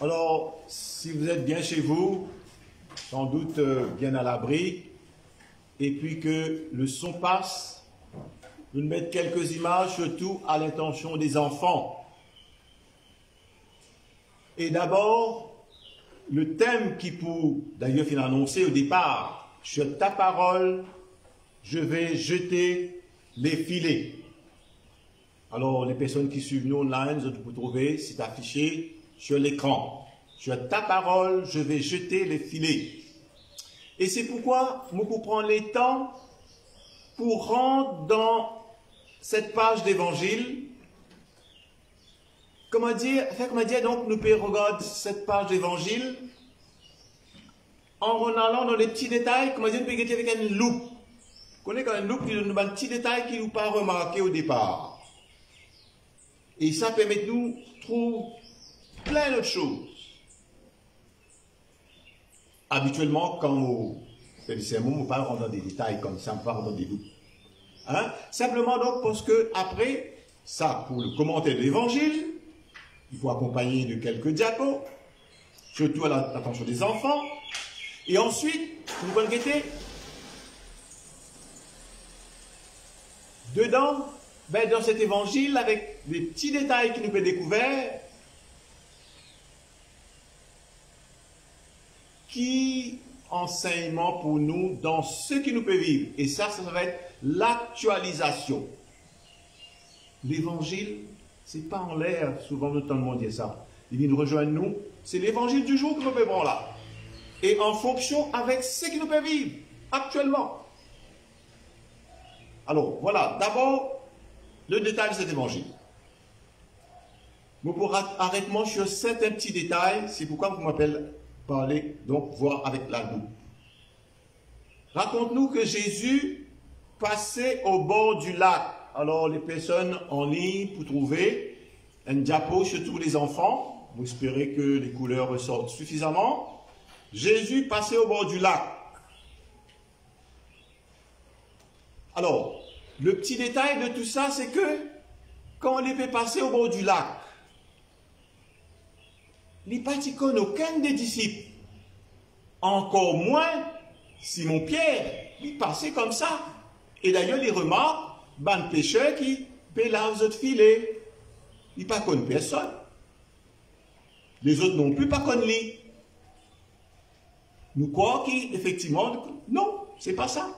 Alors, si vous êtes bien chez vous, sans doute bien à l'abri, et puis que le son passe, nous mettons quelques images, surtout à l'intention des enfants. Et d'abord, le thème qui pour, d'ailleurs, fut annoncé au départ, sur ta parole, je vais jeter les filets. Alors, les personnes qui suivent nous online, vous pouvez trouver, c'est affiché sur l'écran. Sur ta parole, je vais jeter les filets. Et c'est pourquoi nous pouvons prendre les temps pour rentrer dans cette page d'évangile. Comment dire, donc nous pouvons regarder cette page d'évangile en allant dans les petits détails, comment dire, nous pouvons regarder avec une loupe. Vous connaissez quand une loupe qui nous donne un petit détail qui nous pas remarqué au départ. Et ça permet de nous trouver plein d'autres choses. Habituellement, quand on fait des sermons, on ne pas rentrer dans des détails comme ça, on ne pas rentrer dans des loupes. Hein? Simplement donc parce que après, ça, pour le commentaire de l'évangile, il faut accompagner de quelques diapos, surtout à l'attention des enfants. Et ensuite, vous pouvez guetter dedans, ben, dans cet évangile, avec des petits détails qui nous peuvent découvrir, qui enseignement pour nous dans ce qui nous peut vivre. Et ça va être l'actualisation. L'évangile, c'est pas en l'air, souvent nous entendons dire ça. Il vient nous rejoindre nous, c'est l'évangile du jour que nous pouvons prendre là. Et en fonction avec ce qui nous peut vivre actuellement. Alors, voilà, d'abord, le détail de cet évangile. Nous pourrons arrêter sur certains petits détails, c'est pourquoi vous m'appelez parler, donc voir avec la loupe. Raconte-nous que Jésus passait au bord du lac. Alors, les personnes en ligne pour trouver un diapo, surtout les enfants. Vous espérez que les couleurs ressortent suffisamment. Jésus passait au bord du lac. Alors, le petit détail de tout ça, c'est que quand on les fait passer au bord du lac, il n'y a pas aucun des disciples, encore moins Simon-Pierre, il passait comme ça. Et d'ailleurs, il remarque, ban pêcheur qui paie là aux autres filets. Il ne connaît personne. Les autres non plus, pas connaissent lui. Nous croyons qu'effectivement, non, c'est pas ça.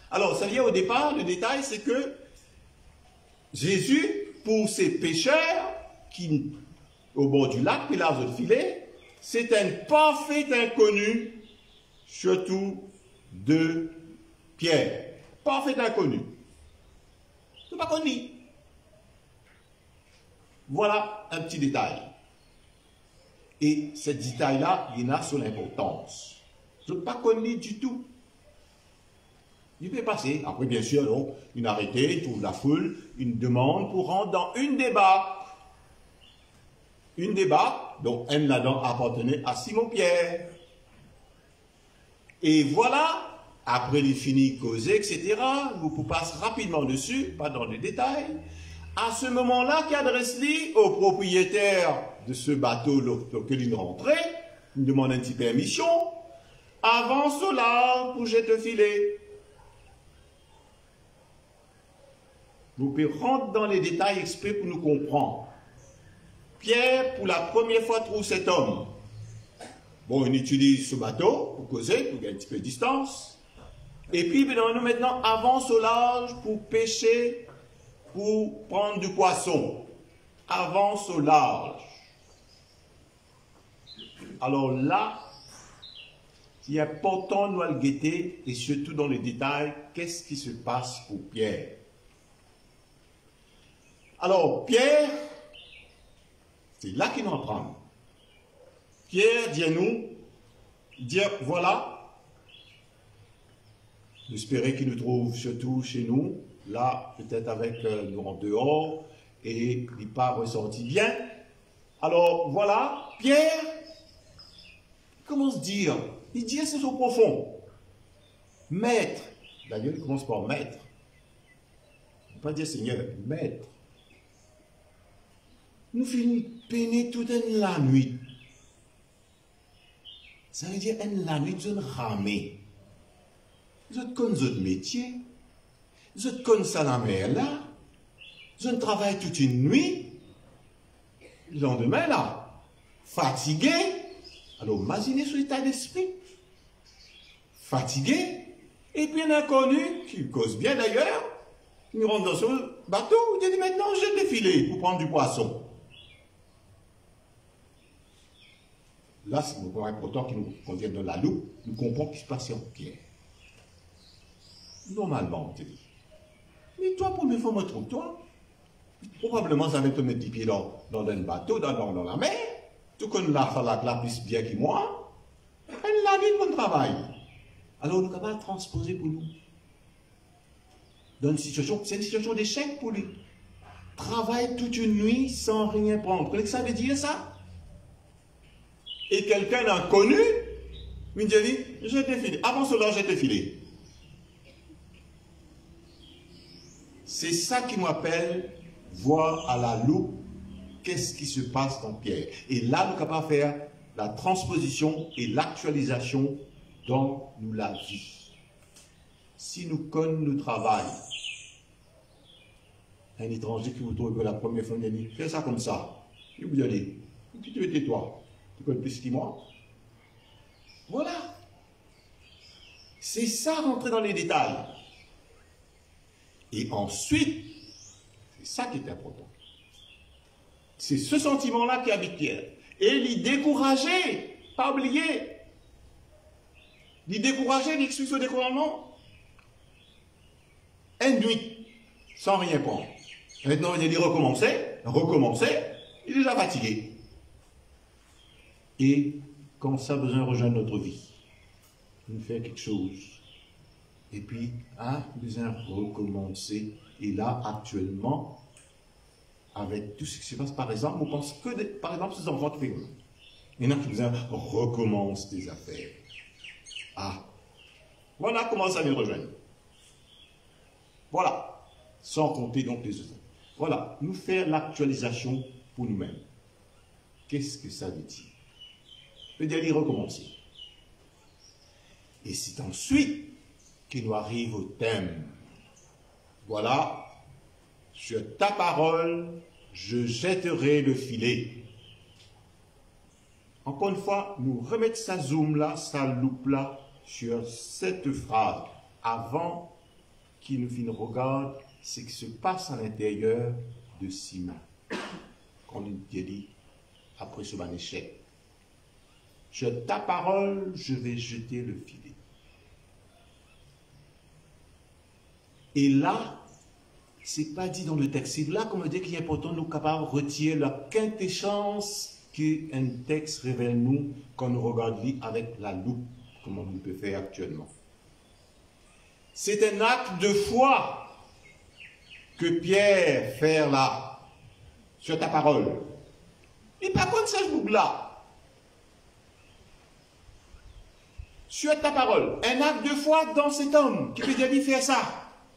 Alors, ça vient au départ, le détail, c'est que Jésus, pour ces pêcheurs qui, au bord du lac, puis là aux autres filets, c'est un parfait inconnu, surtout de Pierre. Parfait inconnu. C'est pas connu. Voilà un petit détail. Et ce détail-là, il y en a sur l'importance. Je ne pas connu du tout. Il peut passer. Après, bien sûr, donc, une arrêtée, il trouve la foule, une demande pour rentrer dans une débat. Une débat, donc un là-dedans appartenait à Simon-Pierre. Et voilà, après les finis causés, etc., vous pouvez passer rapidement dessus, pas dans les détails, à ce moment-là, qui adresse-lui au propriétaire de ce bateau auquel il rentrait, il demande une petite permission, avance au large pour jeter le filet. Vous pouvez rentrer dans les détails exprès pour nous comprendre. Pierre, pour la première fois, trouve cet homme. Bon, il utilise ce bateau pour causer, pour gagner un petit peu de distance. Et puis, nous maintenant, avance au large pour pêcher, pour prendre du poisson. Avance au large. Alors là, il est important de nous le guetter, et surtout dans les détails, qu'est-ce qui se passe pour Pierre. Alors, Pierre, c'est là qu'il nous apprend. Pierre dit à nous, voilà, j'espérais qu'il nous trouve surtout chez nous, là, peut-être avec nous en dehors, et il n'est pas ressorti bien. Alors, voilà, Pierre, comment se dire? Il dit, c'est au profond. Maître, d'ailleurs, il commence par maître. Il ne pas dire Seigneur, maître. Nous finissons peiner toute la nuit. Ça veut dire, la nuit, vous ramez. Vous connaissez votre métier. Vous connaissez la mer là. Vous travaillez toute une nuit. Le lendemain là, fatigué. Alors, imaginez son état d'esprit. Fatigué. Et puis un inconnu, qui cause bien d'ailleurs, il rentre dans son bateau, il dit maintenant, je vais défiler pour prendre du poisson. Là, c'est le point important qu'on vient de la loupe, nous comprenons ce qui se passe en Pierre. Normalement, on te dit. Mais toi, première fois, me trompe-toi. Probablement, ça va te mettre des pieds dans un bateau, dans la mer. Tout comme la plus bien que moi. Elle l'a dit de mon travail. Alors, nous sommes capables de transposer pour nous. Dans une situation, c'est une situation d'échec pour lui. Travaille toute une nuit sans rien prendre. Vous voyez que ça veut dire ça? Et quelqu'un d'inconnu, il dit, je t'ai filé. Avant cela, je t'ai filé. C'est ça qui m'appelle voir à la loupe qu'est-ce qui se passe dans Pierre. Et là, nous sommes capables de faire la transposition et l'actualisation dans nous la vie. Si nous connaissons le travail, un étranger qui vous trouve la première fois, il dit, fais ça comme ça. Et vous allez, qui tu étais toi? Tu connais plus que moi? Voilà. C'est ça, rentrer dans les détails. Et ensuite, c'est ça qui est important. C'est ce sentiment-là qui habite Pierre. Et l'y décourager, pas oublier. L'y décourager, l'excuse au découragement. Une nuit, sans rien prendre. Maintenant, il dit recommencer, il est déjà fatigué. Et quand ça a besoin de rejoindre notre vie, nous faire quelque chose. Et puis, besoin de recommencer. Et là, actuellement, avec tout ce qui se passe, par exemple, on pense que, par exemple, ces enfants de film. Il y en a qui besoin recommence des affaires. Voilà comment ça vient rejoindre. Voilà. Sans compter donc les autres. Voilà. Nous faire l'actualisation pour nous-mêmes. Qu'est-ce que ça veut dire? Peut-être y recommencer. Et c'est ensuite qu'il nous arrive au thème. Voilà. Sur ta parole, je jetterai le filet. Encore une fois, nous remettons sa zoom là, sa loupe là, sur cette phrase. Avant qu'il nous regarde ce qui se passe à l'intérieur de Simon. Qu'on nous dit après ce ban échec. Sur ta parole, je vais jeter le filet. Et là, c'est pas dit dans le texte. C'est là qu'on me dit qu'il est important de nous capables de retirer la quintessence qu'un texte révèle nous quand nous regardons avec la loupe, comme on peut faire actuellement. C'est un acte de foi que Pierre fait là, sur ta parole. Et par contre, ça, je vous là. Sur ta parole, un acte de foi dans cet homme qui peut dire, il fait ça,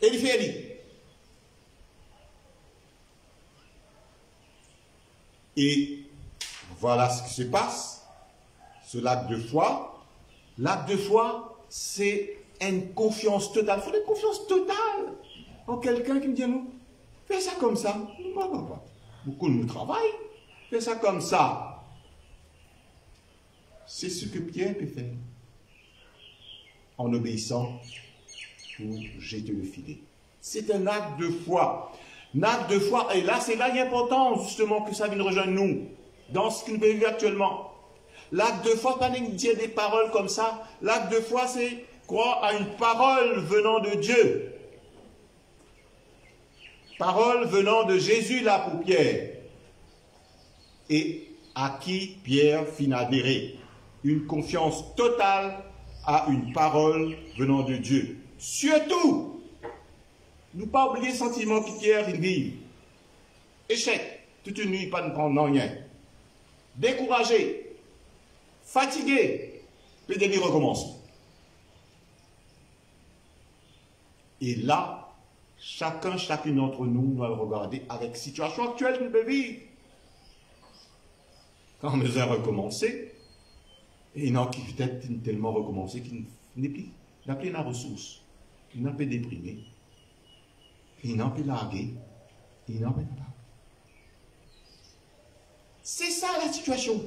et il fait lui. Et voilà ce qui se passe, ce l'acte de foi. L'acte de foi, c'est une confiance totale. Il faut une confiance totale en quelqu'un qui me dit, nous, fais ça comme ça. Beaucoup de nous travaillent, fais ça comme ça. C'est ce que Pierre peut faire. En obéissant pour jeter le filet. C'est un acte de foi. Un acte de foi, et là, c'est là l'important, justement, que ça vienne rejoindre nous, dans ce que nous vivons actuellement. L'acte de foi, pas dire des paroles comme ça. L'acte de foi, c'est croire à une parole venant de Dieu. Parole venant de Jésus, là, pour Pierre. Et à qui Pierre finit adhérer. Une confiance totale à une parole venant de Dieu. Surtout, ne pas oublier le sentiment que Pierre vit. Échec, toute une nuit, pas de prendre rien. Découragé, fatigué, le début recommence. Et là, chacune d'entre nous doit regarder avec la situation actuelle que nous vivons. Quand on nous a recommencé, Et il y en a qui peut-être tellement recommencé qu'il n'a plus la ressource. Il n'a plus déprimé. Il n'a plus largué. Il n'a plus pas. C'est ça la situation.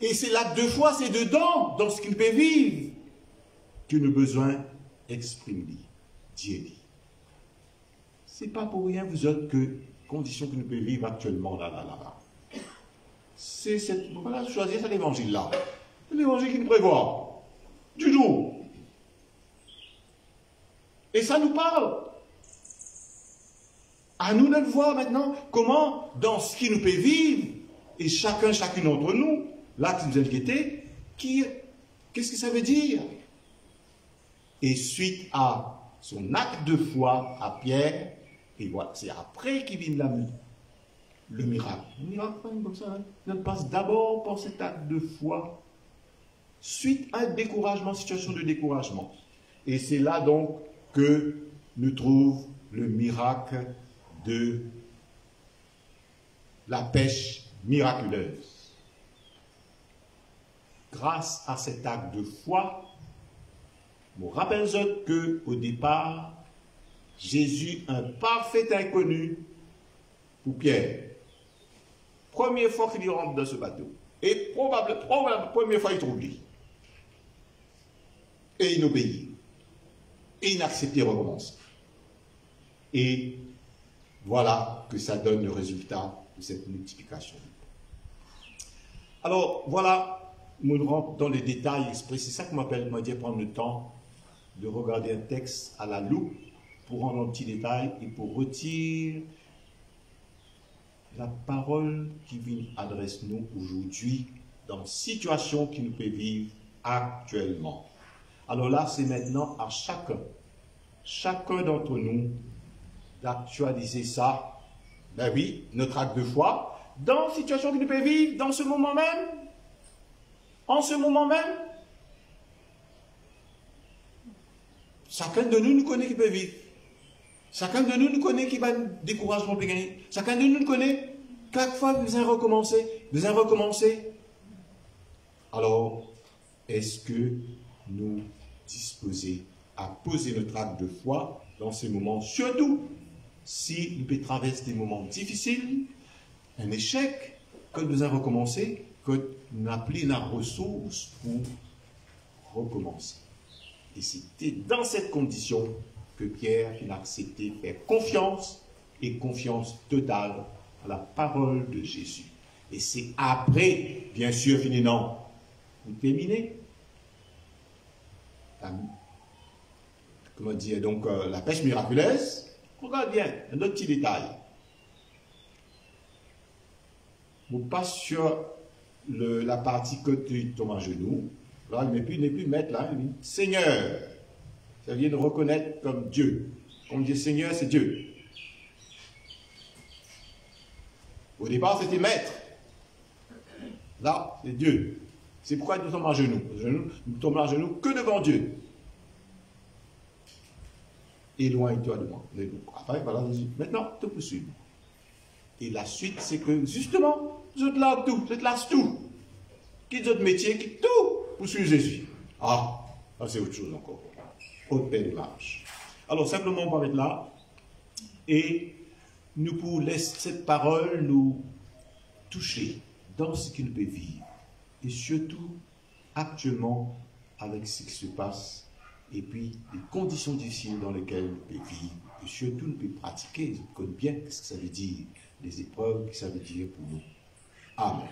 Et c'est là deux fois, c'est dedans, dans ce qu'il peut vivre, que nous besoin exprimer. Dieu dit. C'est pas pour rien, vous autres, que conditions que nous pouvons vivre actuellement là. C'est cette. Voilà, choisir cet évangile-là. C'est l'évangile qui nous prévoit. Du jour. Et ça nous parle. À nous de le voir maintenant, comment, dans ce qui nous peut vivre, et chacune d'entre nous, là qui nous inquiétait, qu'est-ce que ça veut dire? Et suite à son acte de foi à Pierre, et voilà, c'est après qu'il vient le miracle. Le miracle, comme ça, il passe d'abord par cet acte de foi, suite à un découragement, situation de découragement. Et c'est là donc que nous trouvons le miracle de la pêche miraculeuse. Grâce à cet acte de foi, je vous rappelle qu'au départ, Jésus, un parfait inconnu pour Pierre. Première fois qu'il rentre dans ce bateau. Et probablement, première fois il trouve lui. Et il obéit. Et il accepte de recommencer. Et voilà que ça donne le résultat de cette multiplication. Alors, voilà, nous rentrons dans les détails exprès. C'est ça que m'a dit prendre le temps de regarder un texte à la loupe pour rendre un petit détail et pour retirer la parole qui vient adresse nous aujourd'hui dans la situation qui nous peut vivre actuellement. Alors là, c'est maintenant à chacun d'entre nous d'actualiser ça. Ben oui, notre acte de foi, dans la situation qui nous peut vivre, dans ce moment même, en ce moment même. Chacun de nous connaît qui peut vivre. Chacun de nous connaît qui va découragement peut gagner. Chacun de nous connaît chaque fois que vous avez recommencé. Alors, est-ce que nous disposons à poser notre acte de foi dans ces moments, surtout si nous pouvons traverser des moments difficiles, un échec, que nous avons recommencé, que nous n'avons plus la ressource pour recommencer. Et c'était dans cette condition que Pierre a accepté de faire confiance, et confiance totale à la parole de Jésus. Et c'est après, bien sûr, finalement, vous terminez. Comment dire, donc, la pêche miraculeuse. Regarde bien, un autre petit détail. Vous passez sur la partie que tu tombes à genoux. Là, il n'est plus maître, là, il dit Seigneur. Ça vient de reconnaître comme Dieu. Quand on dit Seigneur, c'est Dieu. Au départ, c'était maître. Là, c'est Dieu. C'est pourquoi nous tombons à genoux. Nous tombons à genoux que devant Dieu. Éloigne-toi de moi. Après, voilà, maintenant, te poursuis. Et la suite, c'est que, justement, je te lâche tout. Quitte votre métier, quitte tout pour suivre Jésus. Ah, c'est autre chose encore. Autre paix de marche. Alors, simplement, on va être là. Et nous pouvons laisser cette parole nous toucher dans ce qu'il peut vivre. Et surtout, actuellement, avec ce qui se passe. Et puis, les conditions difficiles dans lesquelles nous pouvons vivre. Et surtout, nous pouvons pratiquer. Nous connaissons bien ce que ça veut dire. Les épreuves que ça veut dire pour nous. Amen.